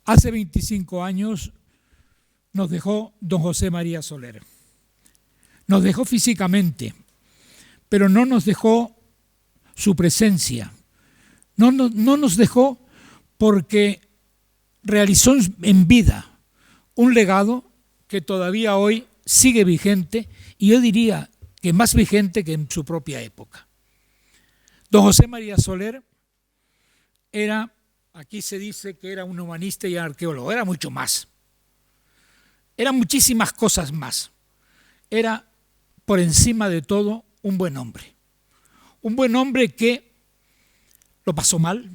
hace 25 años nos dejó don José María Soler. Nos dejó físicamente, pero no nos dejó su presencia. No nos dejó porque realizó en vida un legado que todavía hoy sigue vigente, y yo diría que más vigente que en su propia época. Don José María Soler era, aquí se dice que era un humanista y arqueólogo, era mucho más. Eran muchísimas cosas más. Era, por encima de todo, un buen hombre. Un buen hombre que lo pasó mal,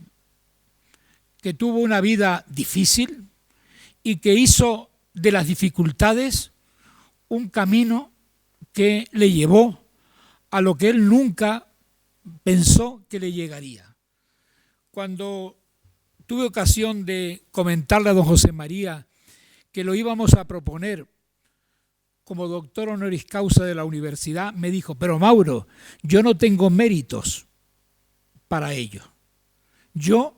que tuvo una vida difícil y que hizo de las dificultades un camino que le llevó a lo que él nunca pensó que le llegaría. Cuando tuve ocasión de comentarle a don José María que lo íbamos a proponer como doctor honoris causa de la universidad, me dijo: pero Mauro, yo no tengo méritos para ello. Yo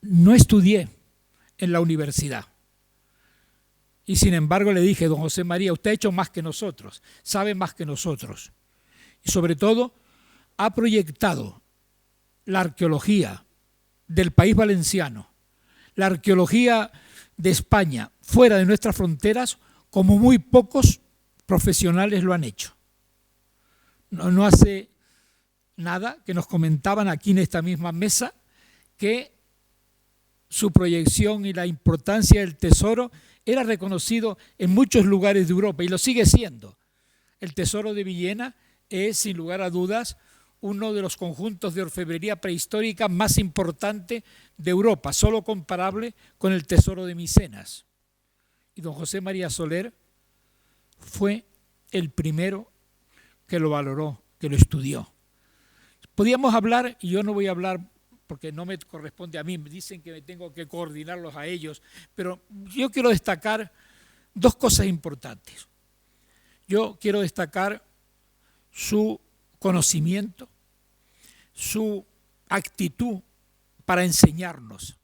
no estudié en la universidad. Y sin embargo le dije: don José María, usted ha hecho más que nosotros, sabe más que nosotros. Y sobre todo ha proyectado la arqueología del país valenciano, la arqueología de España, fuera de nuestras fronteras, como muy pocos profesionales lo han hecho. No hace nada que nos comentaban aquí en esta misma mesa que su proyección y la importancia del tesoro era reconocido en muchos lugares de Europa, y lo sigue siendo. El tesoro de Villena es, sin lugar a dudas, uno de los conjuntos de orfebrería prehistórica más importante de Europa, solo comparable con el tesoro de Micenas. Y don José María Soler fue el primero que lo valoró, que lo estudió. Podíamos hablar, y yo no voy a hablar porque no me corresponde a mí, me dicen que me tengo que coordinarlos a ellos, pero yo quiero destacar dos cosas importantes. Yo quiero destacar su conocimiento, su actitud para enseñarnos.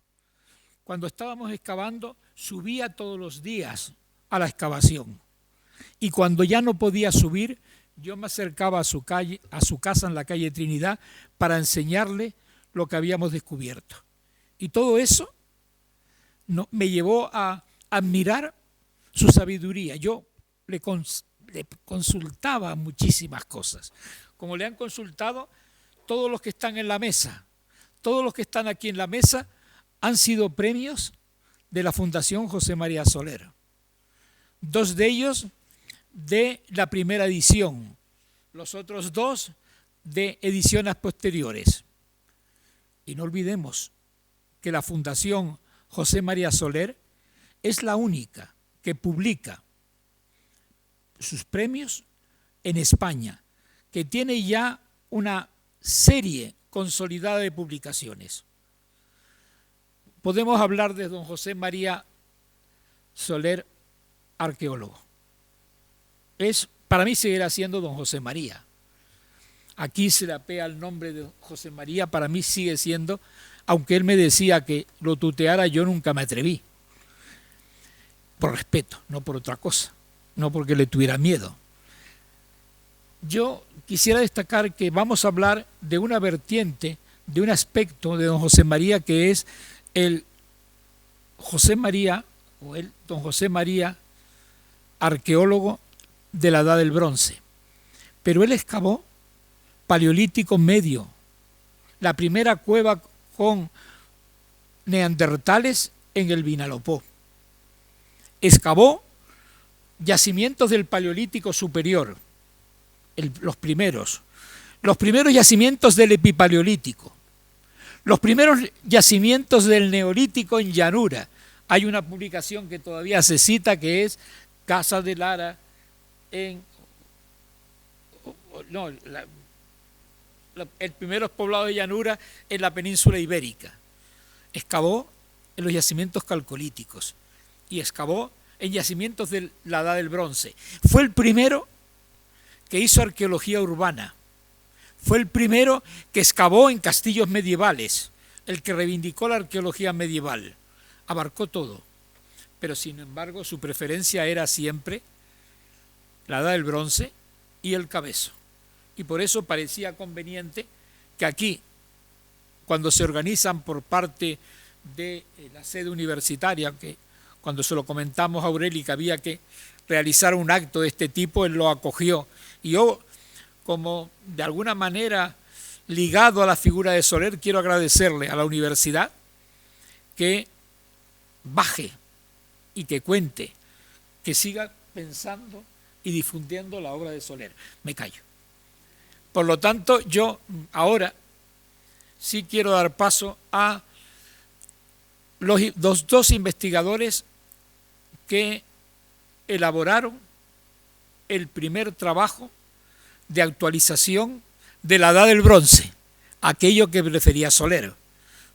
Cuando estábamos excavando, subía todos los días a la excavación, y cuando ya no podía subir, yo me acercaba a su casa en la calle Trinidad para enseñarle lo que habíamos descubierto. Y todo eso me llevó a admirar su sabiduría. Yo le consultaba muchísimas cosas, como le han consultado todos los que están en la mesa. Todos los que están aquí en la mesa han sido premios de la Fundación José María Soler. 2 de ellos de la primera edición, los otros 2 de ediciones posteriores. Y no olvidemos que la Fundación José María Soler es la única que publica sus premios en España, que tiene ya una serie consolidada de publicaciones. Podemos hablar de don José María Soler, arqueólogo. Para mí seguirá siendo don José María. Aquí se le apea el nombre de José María, para mí sigue siendo, aunque él me decía que lo tuteara, yo nunca me atreví. Por respeto, no por otra cosa, no porque le tuviera miedo. Yo quisiera destacar que vamos a hablar de una vertiente, de un aspecto de don José María, que es el José María, o el don José María, arqueólogo de la Edad del Bronce. Pero él excavó Paleolítico medio, la primera cueva con neandertales en el Vinalopó. Excavó yacimientos del Paleolítico superior, los primeros yacimientos del Epipaleolítico, los primeros yacimientos del Neolítico en llanura. Hay una publicación que todavía se cita, que es Casa de Lara el primeros poblados de llanura en la península ibérica. Excavó en los yacimientos calcolíticos y excavó en yacimientos de la Edad del Bronce. Fue el primero que hizo arqueología urbana. Fue el primero que excavó en castillos medievales, el que reivindicó la arqueología medieval. abarcó todo, pero sin embargo su preferencia era siempre la edad del bronce y el cabezo. Y por eso parecía conveniente que aquí, cuando se organizan por parte de la sede universitaria, que cuando se lo comentamos a Aureli que había que realizar un acto de este tipo, él lo acogió. Y yo, como de alguna manera ligado a la figura de Soler, quiero agradecerle a la universidad que baje y que cuente, que siga pensando y difundiendo la obra de Soler. Me callo. Por lo tanto, yo ahora sí quiero dar paso a los dos investigadores que elaboraron el primer trabajo de actualización de la edad del bronce, aquello que prefería Soler.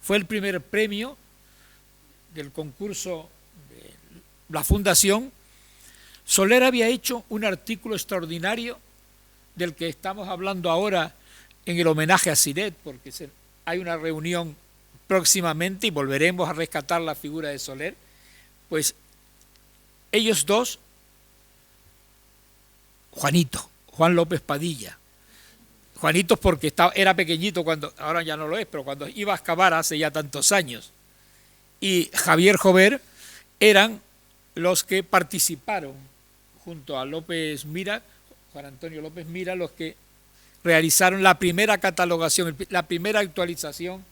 Fue el primer premio del concurso de la Fundación. Soler había hecho un artículo extraordinario del que estamos hablando ahora en el homenaje a Siret, porque hay una reunión próximamente y volveremos a rescatar la figura de Soler. Pues ellos dos, Juan López Padilla, Juanito porque era pequeñito cuando, ahora ya no lo es, pero cuando iba a excavar hace ya tantos años, y Javier Jover eran los que participaron junto a López Mira, Juan Antonio López Mira, los que realizaron la primera catalogación, la primera actualización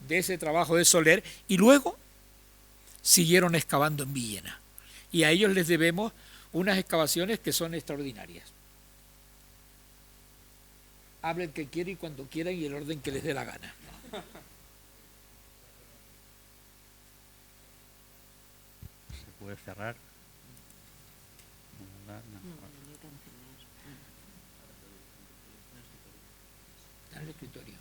de ese trabajo de Soler, y luego siguieron excavando en Villena. Y a ellos les debemos unas excavaciones que son extraordinarias. Hable el que quiera y cuando quiera y el orden que les dé la gana. ¿Se puede cerrar? Está en el escritorio.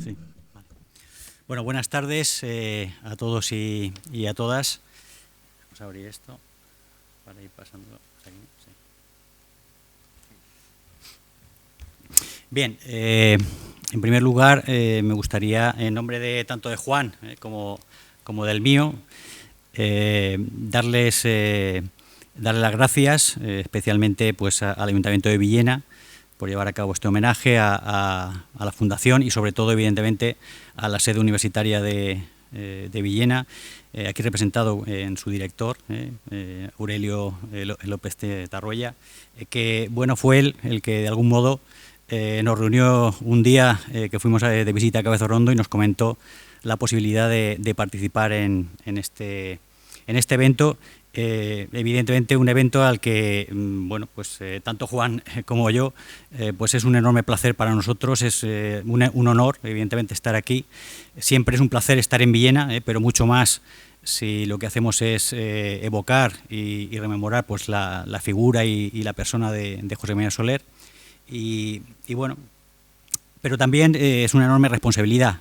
Sí. Bueno, buenas tardes a todos y a todas. Vamos a abrir esto para ir pasando aquí. Sí. Bien, en primer lugar me gustaría, en nombre de tanto de Juan como del mío, darle las gracias especialmente pues al Ayuntamiento de Villena por llevar a cabo este homenaje a la Fundación y sobre todo, evidentemente, a la sede universitaria de Villena, aquí representado en su director, Aurelio López Tarroya, que bueno, fue él el que de algún modo nos reunió un día que fuimos de visita a Cabezo Rondo y nos comentó la posibilidad de participar en este evento. Evidentemente un evento al que bueno, pues tanto Juan como yo pues es un enorme placer para nosotros, es un honor evidentemente estar aquí. Siempre es un placer estar en Villena, pero mucho más si lo que hacemos es evocar y rememorar pues la figura y la persona de José María Soler y bueno, pero también es una enorme responsabilidad,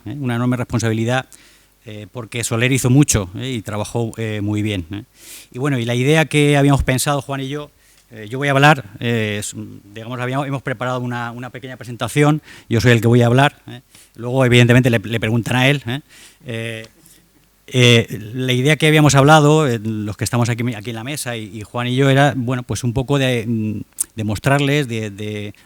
porque Soler hizo mucho y trabajó muy bien. Y bueno, y la idea que habíamos pensado Juan y yo voy a hablar, digamos, hemos preparado una pequeña presentación, yo soy el que voy a hablar, luego evidentemente le preguntan a él. La idea que habíamos hablado, los que estamos aquí en la mesa y Juan y yo, era bueno, pues un poco de mostrarles,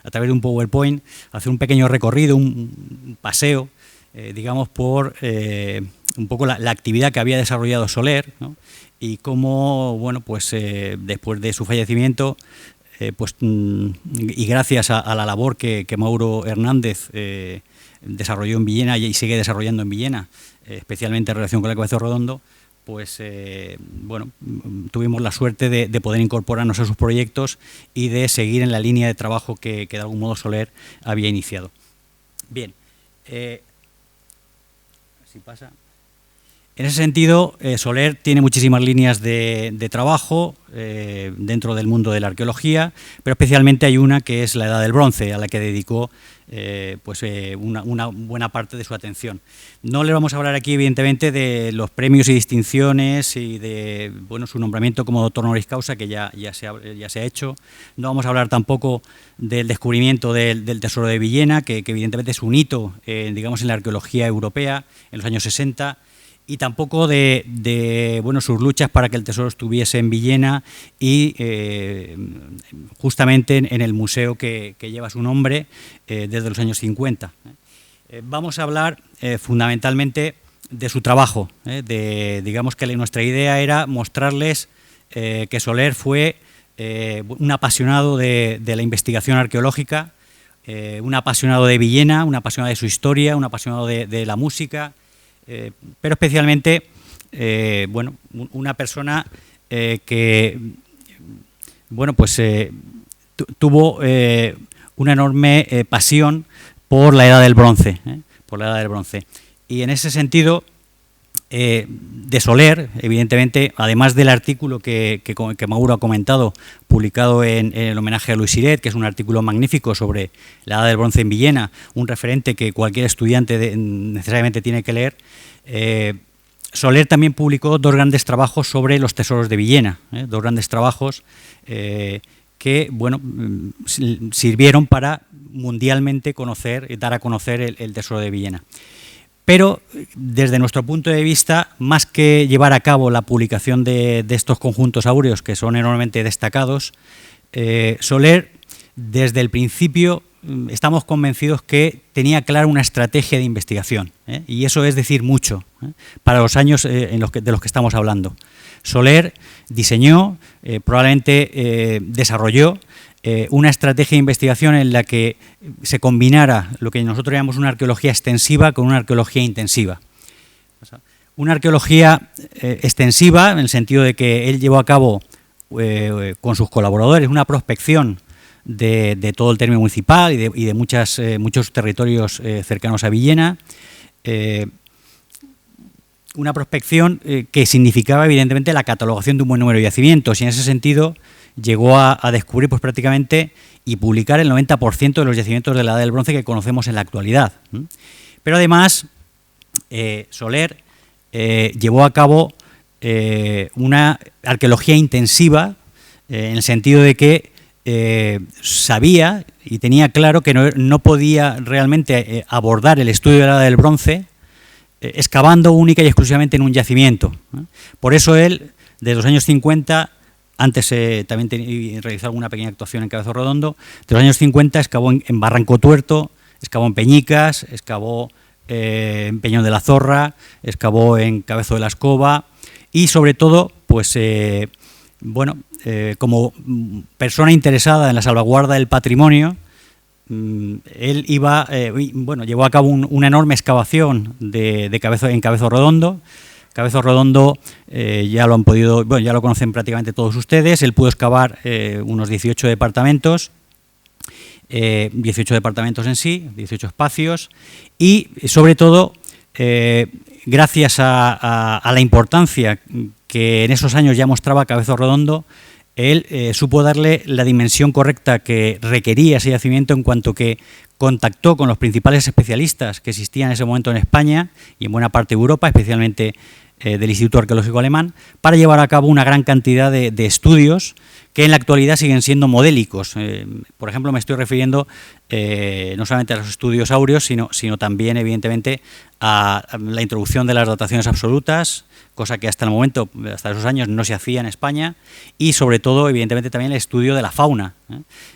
a través de un PowerPoint, hacer un pequeño recorrido, un paseo, digamos, por un poco la actividad que había desarrollado Soler, ¿no? Y cómo, bueno, pues después de su fallecimiento, pues y gracias a la labor que Mauro Hernández desarrolló en Villena y sigue desarrollando en Villena, especialmente en relación con el Cabezo Redondo, pues bueno, tuvimos la suerte de poder incorporarnos a sus proyectos y de seguir en la línea de trabajo que de algún modo Soler había iniciado. Bien, si pasa. En ese sentido, Soler tiene muchísimas líneas de trabajo dentro del mundo de la arqueología, pero especialmente hay una que es la Edad del Bronce, a la que dedicó una buena parte de su atención. No le vamos a hablar aquí, evidentemente, de los premios y distinciones y de su nombramiento como doctor honoris causa, que ya se ha hecho. No vamos a hablar tampoco del descubrimiento del Tesoro de Villena, que evidentemente es un hito, digamos, en la arqueología europea en los años 60, y tampoco de sus luchas para que el tesoro estuviese en Villena y justamente en el museo que lleva su nombre desde los años 50. Vamos a hablar fundamentalmente de su trabajo, digamos que nuestra idea era mostrarles que Soler fue un apasionado de la investigación arqueológica, un apasionado de Villena, un apasionado de su historia, un apasionado de la música, pero especialmente una persona que tuvo una enorme pasión por la Edad del Bronce, y en ese sentido de Soler, evidentemente, además del artículo que Mauro ha comentado, publicado en el homenaje a Louis Siret, que es un artículo magnífico sobre la Edad del Bronce en Villena, un referente que cualquier estudiante necesariamente tiene que leer, Soler también publicó dos grandes trabajos sobre los tesoros de Villena, dos grandes trabajos que sirvieron para mundialmente dar a conocer el tesoro de Villena. Pero desde nuestro punto de vista, más que llevar a cabo la publicación de estos conjuntos áureos, que son enormemente destacados, Soler, desde el principio, estamos convencidos que tenía clara una estrategia de investigación, y eso es decir mucho para los años de los que estamos hablando. Soler diseñó, probablemente desarrolló, una estrategia de investigación en la que se combinara lo que nosotros llamamos una arqueología extensiva con una arqueología intensiva. Una arqueología extensiva, en el sentido de que él llevó a cabo con sus colaboradores una prospección de todo el término municipal y de muchos territorios cercanos a Villena, una prospección que significaba evidentemente la catalogación de un buen número de yacimientos, y en ese sentido llegó a descubrir prácticamente y publicar el 90% de los yacimientos de la Edad del Bronce que conocemos en la actualidad. Pero además, Soler llevó a cabo una arqueología intensiva, en el sentido de que sabía y tenía claro que no podía realmente abordar el estudio de la Edad del Bronce excavando única y exclusivamente en un yacimiento. Por eso él, desde los años 50, antes también realizó alguna pequeña actuación en Cabezo Redondo, de los años 50 excavó en Barranco Tuerto, excavó en Peñicas, excavó en Peñón de la Zorra, excavó en Cabezo de la Escoba y sobre todo, como persona interesada en la salvaguarda del patrimonio, él llevó a cabo una enorme excavación en Cabezo Redondo. Cabezo Redondo ya lo conocen prácticamente todos ustedes. Él pudo excavar unos 18 departamentos, 18 departamentos en sí, 18 espacios, y sobre todo, gracias a la importancia que en esos años ya mostraba Cabezo Redondo, él supo darle la dimensión correcta que requería ese yacimiento, en cuanto que contactó con los principales especialistas que existían en ese momento en España y en buena parte de Europa, especialmente del Instituto Arqueológico Alemán, para llevar a cabo una gran cantidad de estudios que en la actualidad siguen siendo modélicos. Por ejemplo, me estoy refiriendo no solamente a los estudios áureos, sino también, evidentemente, a la introducción de las dataciones absolutas, cosa que hasta el momento, hasta esos años, no se hacía en España, y sobre todo, evidentemente, también el estudio de la fauna.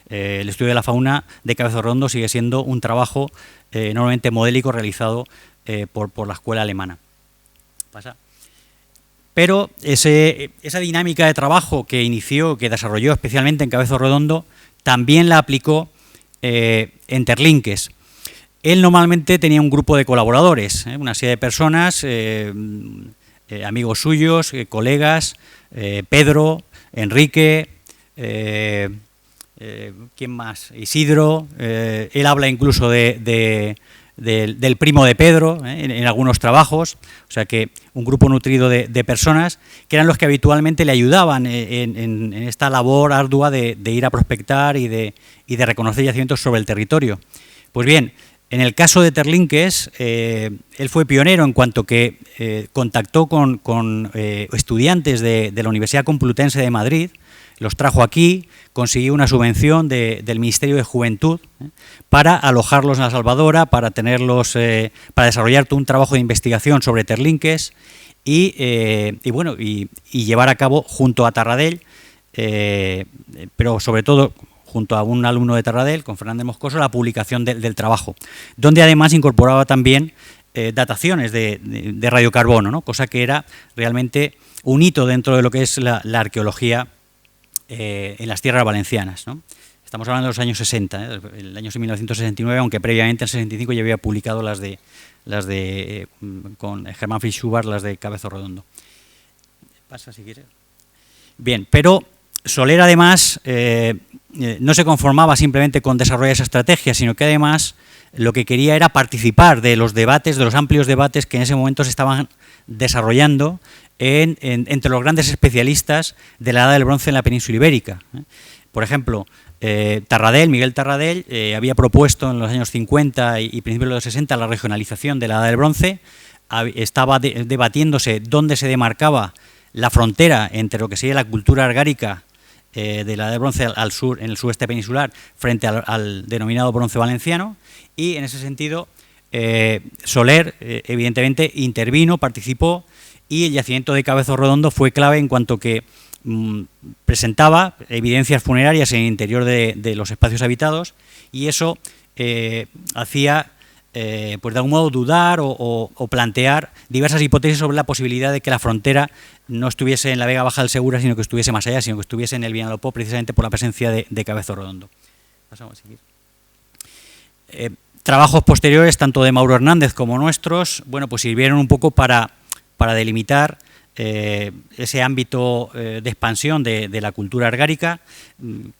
El estudio de la fauna de Cabezo Redondo sigue siendo un trabajo enormemente modélico realizado por la escuela alemana. Pero esa dinámica de trabajo que inició, que desarrolló especialmente en Cabezo Redondo, también la aplicó en Terlinques. Él normalmente tenía un grupo de colaboradores, una serie de personas, amigos suyos, colegas, Pedro, Enrique, ¿quién más? Isidro. Él habla incluso de del primo de Pedro, en algunos trabajos, o sea que un grupo nutrido de personas que eran los que habitualmente le ayudaban en esta labor ardua de ir a prospectar y de reconocer yacimientos sobre el territorio. Pues bien, en el caso de Terlinques, él fue pionero en cuanto que contactó con estudiantes de la Universidad Complutense de Madrid, los trajo aquí, consiguió una subvención del Ministerio de Juventud para alojarlos en La Salvadora, para tenerlos, para desarrollar todo un trabajo de investigación sobre Terlinques y llevar a cabo junto a Tarradell, pero sobre todo junto a un alumno de Tarradell, con Fernández Moscoso, la publicación del trabajo, donde además incorporaba también dataciones de radiocarbono, ¿no? Cosa que era realmente un hito dentro de lo que es la arqueología en las tierras valencianas, ¿no? Estamos hablando de los años 60, el año 1969, aunque previamente en 65 ya había publicado las de con Germán Fritz-Schubart, las de Cabezo Redondo. Pasa si quieres. Bien, pero Soler además no se conformaba simplemente con desarrollar esa estrategia, sino que además lo que quería era participar de los debates, de los amplios debates que en ese momento se estaban desarrollando entre los grandes especialistas de la Edad del Bronce en la península ibérica. Por ejemplo, Miguel Tarradell, había propuesto en los años 50 y principios de los 60 la regionalización de la Edad del Bronce. Estaba debatiéndose dónde se demarcaba la frontera entre lo que sería la cultura argárica de la Edad del Bronce al sur, en el sureste peninsular, frente al denominado bronce valenciano, y en ese sentido Soler evidentemente intervino, participó, y el yacimiento de Cabezo Redondo fue clave en cuanto que presentaba evidencias funerarias en el interior de los espacios habitados, y eso hacía pues de algún modo dudar o plantear diversas hipótesis sobre la posibilidad de que la frontera no estuviese en la Vega Baja del Segura, sino que estuviese más allá, sino que estuviese en el Vinalopó, precisamente por la presencia de Cabezo Redondo. Pasamos a seguir. Trabajos posteriores, tanto de Mauro Hernández como nuestros, bueno, pues sirvieron un poco para delimitar ese ámbito de expansión de la cultura argárica,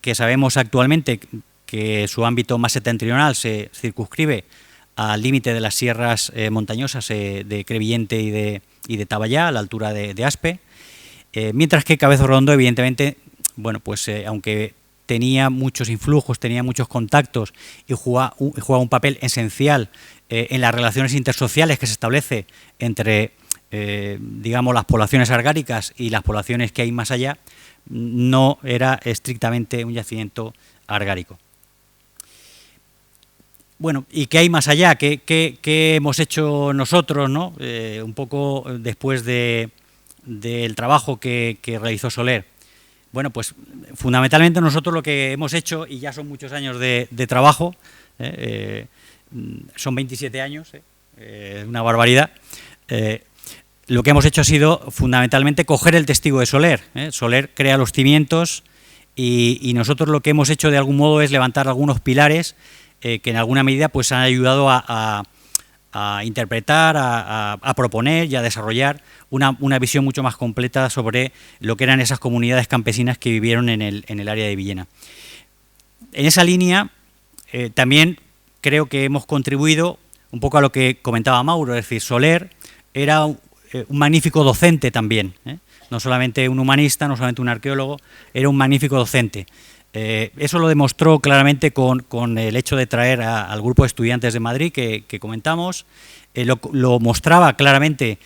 que sabemos actualmente que su ámbito más septentrional se circunscribe al límite de las sierras montañosas de Crevillente y de Taballá, a la altura de Aspe, mientras que Cabezo Redondo, evidentemente, bueno, pues aunque tenía muchos influjos, tenía muchos contactos y jugaba un papel esencial en las relaciones intersociales que se establece entre digamos, las poblaciones argáricas y las poblaciones que hay más allá, no era estrictamente un yacimiento argárico. Bueno, ¿y qué hay más allá? ¿Qué hemos hecho nosotros, ¿no? Un poco después del trabajo que realizó Soler. Bueno, pues fundamentalmente nosotros lo que hemos hecho, y ya son muchos años de trabajo, son 27 años, una barbaridad. Lo que hemos hecho ha sido fundamentalmente coger el testigo de Soler. Soler crea los cimientos y nosotros lo que hemos hecho de algún modo es levantar algunos pilares que en alguna medida pues han ayudado a interpretar, a proponer y a desarrollar una visión mucho más completa sobre lo que eran esas comunidades campesinas que vivieron en el área de Villena. En esa línea también creo que hemos contribuido un poco a lo que comentaba Mauro, es decir, Soler era un magnífico docente también, no solamente un humanista, no solamente un arqueólogo, era un magnífico docente. Eso lo demostró claramente con el hecho de traer al grupo de estudiantes de Madrid que comentamos, lo mostraba claramente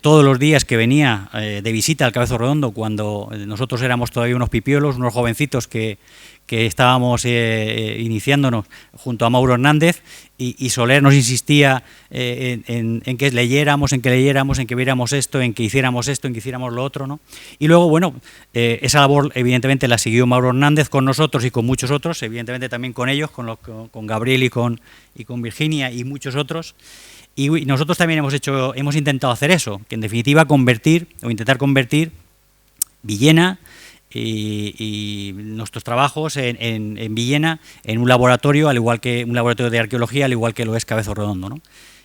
todos los días que venía de visita al Cabezo Redondo, cuando nosotros éramos todavía unos pipiolos, unos jovencitos que estábamos iniciándonos junto a Mauro Hernández, y Soler nos insistía en que leyéramos, en que viéramos esto, en que hiciéramos esto, en que hiciéramos lo otro, ¿no? Y luego, bueno, esa labor evidentemente la siguió Mauro Hernández con nosotros y con muchos otros, evidentemente también con ellos, con Gabriel y con Virginia y muchos otros. Y nosotros también hemos intentado hacer eso, que en definitiva intentar convertir Villena y nuestros trabajos en Villena en un laboratorio, al igual que un laboratorio de arqueología, al igual que lo es Cabezo Redondo, ¿no?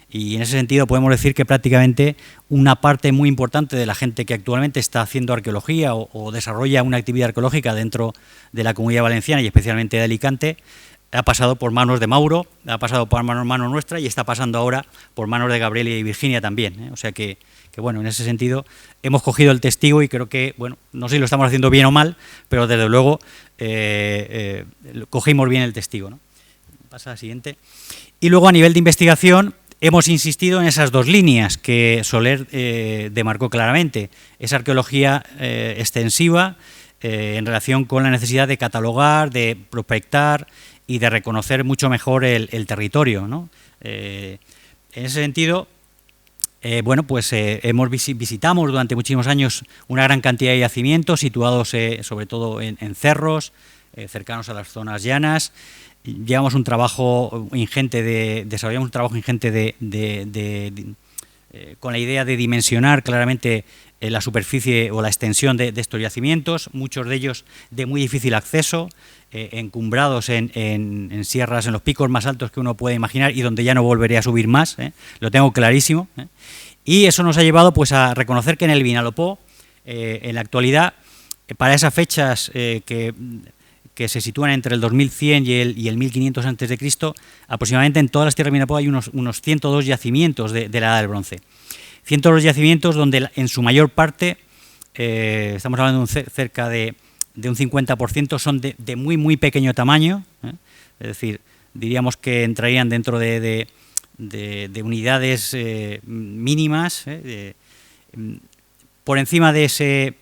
Y en ese sentido podemos decir que prácticamente una parte muy importante de la gente que actualmente está haciendo arqueología o desarrolla una actividad arqueológica dentro de la Comunidad Valenciana y especialmente de Alicante ha pasado por manos de Mauro, ha pasado por manos nuestra y está pasando ahora por manos de Gabriel y Virginia también. O sea que, bueno, en ese sentido hemos cogido el testigo y creo que, bueno, no sé si lo estamos haciendo bien o mal, pero desde luego cogimos bien el testigo, ¿no? Pasa a la siguiente. Y luego a nivel de investigación hemos insistido en esas dos líneas que Soler demarcó claramente. Esa arqueología extensiva en relación con la necesidad de catalogar, de prospectar y de reconocer mucho mejor el territorio, ¿no? En ese sentido, bueno, pues visitamos durante muchísimos años una gran cantidad de yacimientos situados sobre todo en cerros, cercanos a las zonas llanas. Desarrollamos un trabajo ingente con la idea de dimensionar claramente la superficie o la extensión de estos yacimientos, muchos de ellos de muy difícil acceso, encumbrados en sierras, en los picos más altos que uno puede imaginar y donde ya no volveré a subir más, lo tengo clarísimo. Y eso nos ha llevado pues a reconocer que en el Vinalopó, en la actualidad, para esas fechas que se sitúan entre el 2100 y el 1500 a.C., aproximadamente en todas las tierras de Vinalopó hay unos 102 yacimientos de la Edad del Bronce. 102 yacimientos donde en su mayor parte, estamos hablando de cerca de un 50%, son de muy, muy pequeño tamaño, es decir, diríamos que entrarían dentro de unidades mínimas. Por encima de esa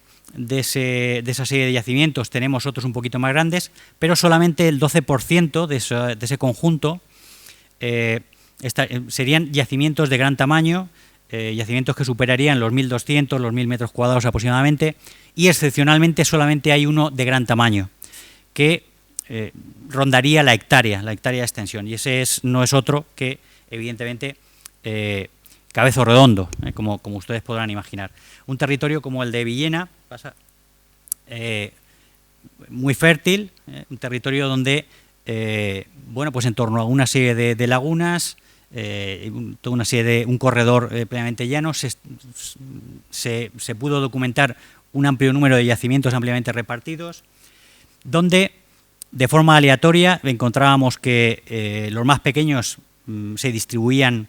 serie de yacimientos tenemos otros un poquito más grandes, pero solamente el 12% de ese conjunto serían yacimientos de gran tamaño, yacimientos que superarían los 1.200, los 1.000 metros cuadrados aproximadamente, y excepcionalmente solamente hay uno de gran tamaño, que rondaría la hectárea de extensión, y ese no es otro que, evidentemente, Cabezo Redondo, como ustedes podrán imaginar. Un territorio como el de Villena, muy fértil, un territorio donde, bueno, pues en torno a una serie de lagunas, toda una serie de un corredor plenamente llano, se pudo documentar un amplio número de yacimientos ampliamente repartidos, donde de forma aleatoria encontrábamos que los más pequeños se distribuían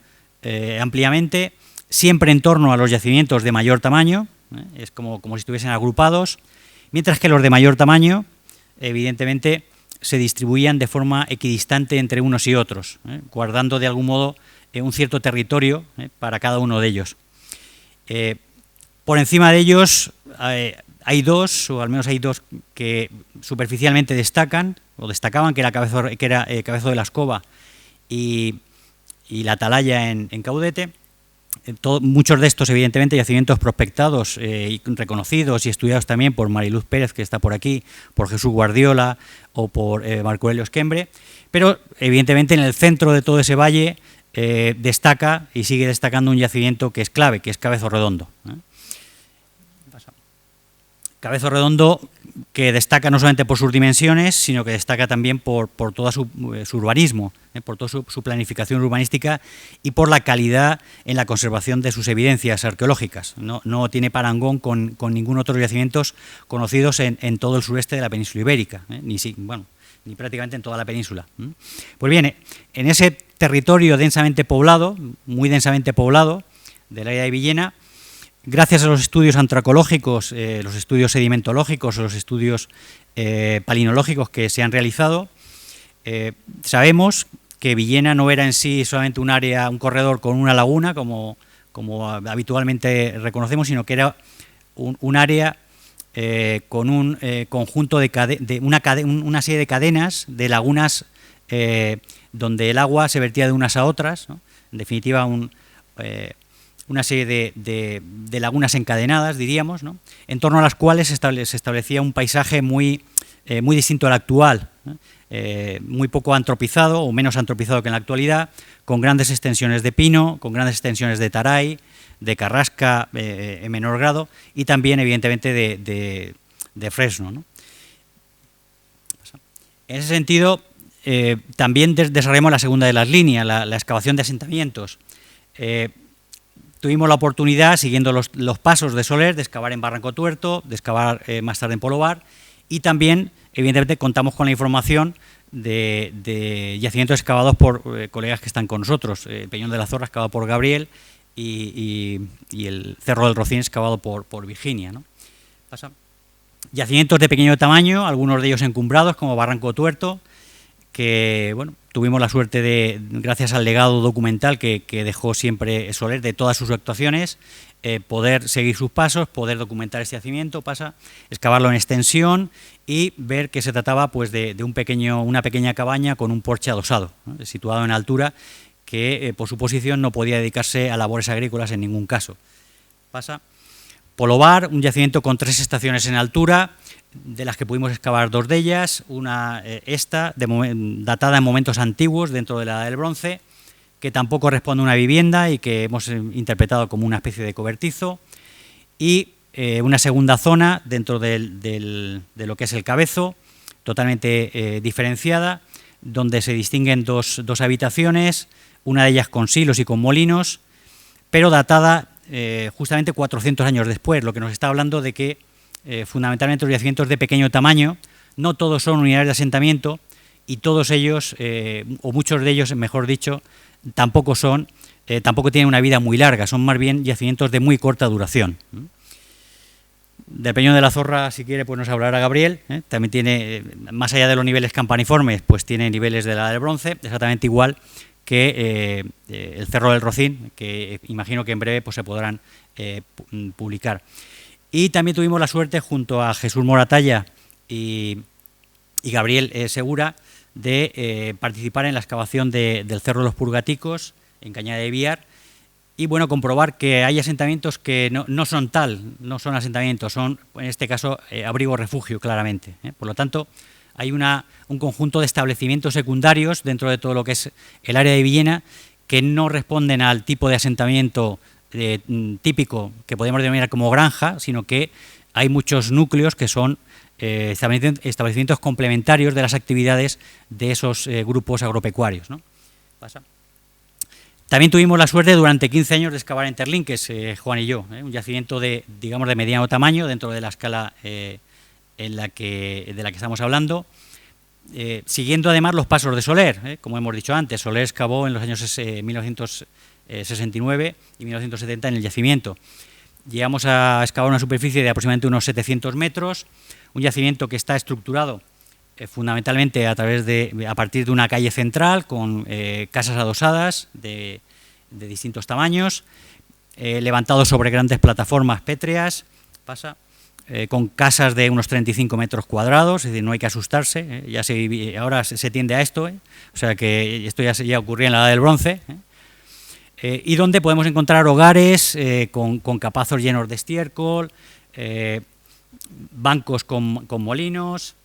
ampliamente, siempre en torno a los yacimientos de mayor tamaño, es como si estuviesen agrupados, mientras que los de mayor tamaño, evidentemente, se distribuían de forma equidistante entre unos y otros, guardando de algún modo un cierto territorio para cada uno de ellos. Por encima de ellos hay dos, o al menos hay dos que superficialmente destacaban, que era Cabezo de la Escoba y la Atalaya en Caudete. Muchos de estos, evidentemente, yacimientos prospectados y reconocidos y estudiados también por Mariluz Pérez, que está por aquí, por Jesús Guardiola o por Marco Aurelio Esquembre, pero evidentemente en el centro de todo ese valle destaca y sigue destacando un yacimiento que es clave, que es Cabezo Redondo. Cabezo Redondo, que destaca no solamente por sus dimensiones, sino que destaca también por todo su urbanismo, por toda su planificación urbanística y por la calidad en la conservación de sus evidencias arqueológicas. No tiene parangón con ningún otro yacimientos conocidos en todo el sureste de la península ibérica, ni prácticamente en toda la península. Pues bien, en ese territorio densamente poblado, muy densamente poblado, del área de Villena, gracias a los estudios antrocológicos, los estudios sedimentológicos, los estudios palinológicos que se han realizado, sabemos que Villena no era en sí solamente un área, un corredor con una laguna, como habitualmente reconocemos, sino que era un área con un conjunto de una serie de cadenas de lagunas donde el agua se vertía de unas a otras, ¿no? En definitiva, una serie de lagunas encadenadas, diríamos, ¿no? En torno a las cuales se establecía un paisaje muy distinto al actual, ¿no? Muy poco antropizado o menos antropizado que en la actualidad, con grandes extensiones de pino, con grandes extensiones de taray, de carrasca en menor grado y también, evidentemente, de fresno, ¿no? En ese sentido, también desarrollamos la segunda de las líneas, la excavación de asentamientos. Tuvimos la oportunidad, siguiendo los pasos de Soler, de excavar en Barranco Tuerto, de excavar más tarde en Polo Bar, y también, evidentemente, contamos con la información de yacimientos excavados por colegas que están con nosotros. El Peñón de la Zorra excavado por Gabriel y el Cerro del Rocín excavado por Virginia, ¿no? Pasa. Yacimientos de pequeño tamaño, algunos de ellos encumbrados, como Barranco Tuerto, que bueno, tuvimos la suerte de, gracias al legado documental que dejó siempre Soler de todas sus actuaciones, poder seguir sus pasos, poder documentar este yacimiento, excavarlo en extensión y ver que se trataba pues de una pequeña cabaña con un porche adosado, ¿no? Situado en altura, que por su posición no podía dedicarse a labores agrícolas en ningún caso. Polobar, un yacimiento con 3 estaciones en altura, de las que pudimos excavar 2 de ellas, una datada en momentos antiguos dentro de la Edad del Bronce, que tampoco responde a una vivienda y que hemos interpretado como una especie de cobertizo, y una segunda zona dentro de lo que es el Cabezo, totalmente diferenciada, donde se distinguen dos habitaciones, una de ellas con silos y con molinos, pero datada justamente 400 años después, lo que nos está hablando de que fundamentalmente los yacimientos de pequeño tamaño, no todos son unidades de asentamiento y todos ellos, o muchos de ellos, mejor dicho, tampoco tienen una vida muy larga, son más bien yacimientos de muy corta duración. Del Peñón de la Zorra, si quiere, pues nos hablará Gabriel, también tiene, más allá de los niveles campaniformes, pues tiene niveles de la Edad del Bronce, exactamente igual que el Cerro del Rocín, que imagino que en breve pues se podrán publicar. Y también tuvimos la suerte, junto a Jesús Moratalla y Gabriel Segura, de participar en la excavación del Cerro de los Purgaticos, en Cañada de Biar, y bueno, comprobar que hay asentamientos que no son asentamientos, son en este caso abrigo-refugio, claramente. Por lo tanto, hay un conjunto de establecimientos secundarios dentro de todo lo que es el área de Villena que no responden al tipo de asentamiento típico que podemos denominar como granja, sino que hay muchos núcleos que son establecimientos complementarios de las actividades de esos grupos agropecuarios, ¿no? También tuvimos la suerte durante 15 años de excavar en Terlinques, Juan y yo, un yacimiento de mediano tamaño dentro de la escala de la que estamos hablando, siguiendo además los pasos de Soler, como hemos dicho antes. Soler excavó en los años 1969 y 1970 en el yacimiento. Llegamos a excavar una superficie de aproximadamente unos 700 metros, un yacimiento que está estructurado fundamentalmente a partir de una calle central con casas adosadas de distintos tamaños, levantados sobre grandes plataformas pétreas, con casas de unos 35 metros cuadrados, es decir, no hay que asustarse, ahora se tiende a esto, o sea que esto ya ocurría en la Edad del Bronce, y donde podemos encontrar hogares con capazos llenos de estiércol, bancos con molinos,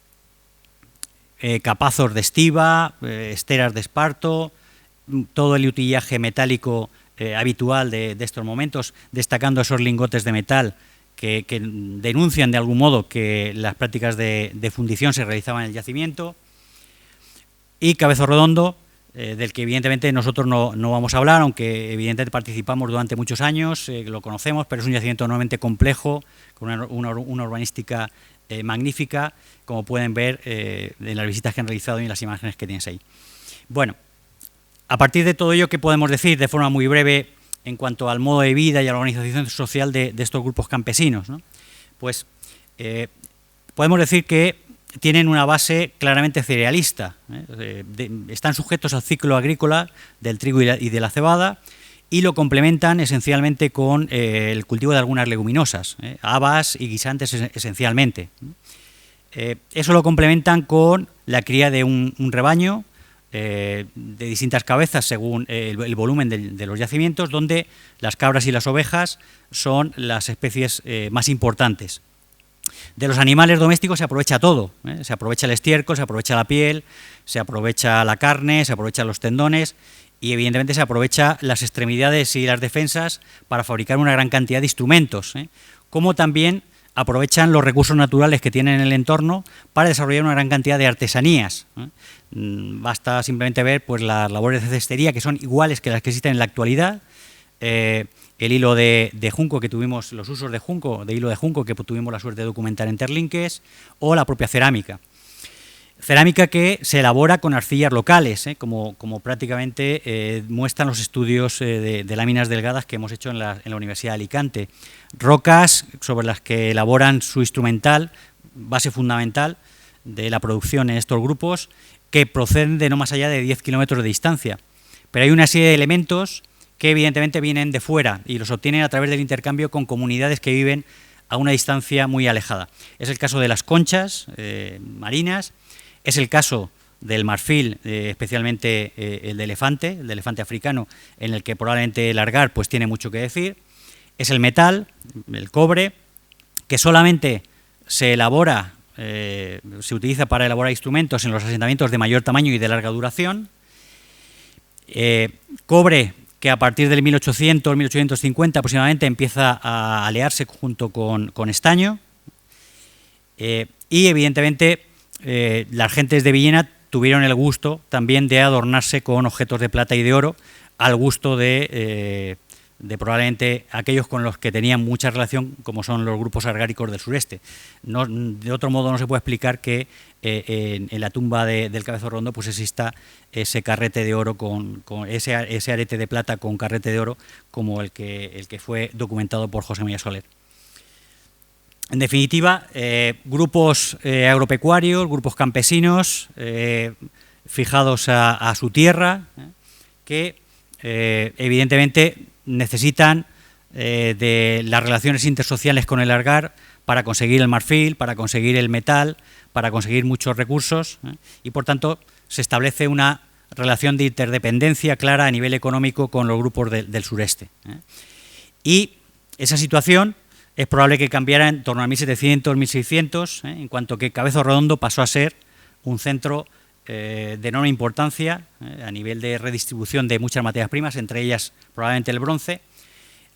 capazos de estiba, esteras de esparto, todo el utillaje metálico habitual de estos momentos, destacando esos lingotes de metal que denuncian de algún modo que las prácticas de fundición se realizaban en el yacimiento, y Cabezo Redondo, del que evidentemente nosotros no vamos a hablar, aunque evidentemente participamos durante muchos años, lo conocemos, pero es un yacimiento enormemente complejo, con una urbanística magnífica, como pueden ver en las visitas que han realizado y en las imágenes que tienes ahí. Bueno, a partir de todo ello, ¿qué podemos decir de forma muy breve en cuanto al modo de vida y a la organización social de estos grupos campesinos, ¿no? Pues podemos decir que tienen una base claramente cerealista, están sujetos al ciclo agrícola del trigo y de la cebada, y lo complementan esencialmente con el cultivo de algunas leguminosas, habas y guisantes esencialmente. Eso lo complementan con la cría de un rebaño de distintas cabezas según el volumen de los yacimientos, donde las cabras y las ovejas son las especies más importantes. De los animales domésticos se aprovecha todo, se aprovecha el estiércol, se aprovecha la piel, se aprovecha la carne, se aprovechan los tendones y evidentemente se aprovecha las extremidades y las defensas para fabricar una gran cantidad de instrumentos, como también aprovechan los recursos naturales que tienen en el entorno para desarrollar una gran cantidad de artesanías. Basta simplemente ver pues las labores de cestería, que son iguales que las que existen en la actualidad, el hilo de junco que tuvimos, los usos de hilo de junco que tuvimos la suerte de documentar en Terlinques, o la propia cerámica. Cerámica que se elabora con arcillas locales, como prácticamente muestran los estudios de láminas delgadas que hemos hecho en la Universidad de Alicante. Rocas sobre las que elaboran su instrumental, base fundamental de la producción en estos grupos, que proceden de no más allá de 10 kilómetros de distancia. Pero hay una serie de elementos que evidentemente vienen de fuera y los obtienen a través del intercambio con comunidades que viven a una distancia muy alejada. Es el caso de las conchas marinas, es el caso del marfil, especialmente el de elefante africano, en el que probablemente el Argar pues tiene mucho que decir. Es el metal, el cobre, que solamente se elabora, se utiliza para elaborar instrumentos en los asentamientos de mayor tamaño y de larga duración. Cobre que a partir del 1800, 1850 aproximadamente empieza a aliarse junto con estaño. Y evidentemente las gentes de Villena tuvieron el gusto también de adornarse con objetos de plata y de oro, al gusto de probablemente aquellos con los que tenían mucha relación, como son los grupos argáricos del sureste. No, de otro modo no se puede explicar que en la tumba del Cabezo Redondo pues exista ese carrete de oro, con ese arete de plata con carrete de oro, como el que fue documentado por José María Soler. En definitiva, grupos agropecuarios, grupos campesinos, fijados a su tierra, que evidentemente necesitan de las relaciones intersociales con el Argar para conseguir el marfil, para conseguir el metal, para conseguir muchos recursos, y por tanto se establece una relación de interdependencia clara a nivel económico con los grupos del sureste. Y esa situación es probable que cambiara en torno a 1700, 1600, en cuanto que Cabezo Redondo pasó a ser un centro de enorme importancia a nivel de redistribución de muchas materias primas, entre ellas probablemente el bronce,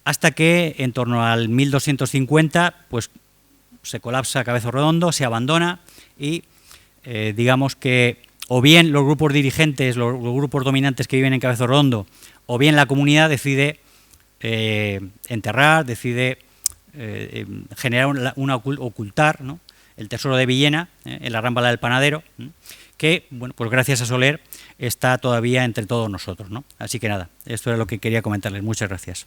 hasta que en torno al 1250 pues, se colapsa Cabezo Redondo, se abandona y digamos que o bien los grupos dirigentes, los grupos dominantes que viven en Cabezo Redondo, o bien la comunidad decide enterrar, decide generar ocultar, ¿no?, el tesoro de Villena en la Rámbala del Panadero, que, bueno, pues gracias a Soler está todavía entre todos nosotros, ¿no? Así que nada, esto era lo que quería comentarles. Muchas gracias.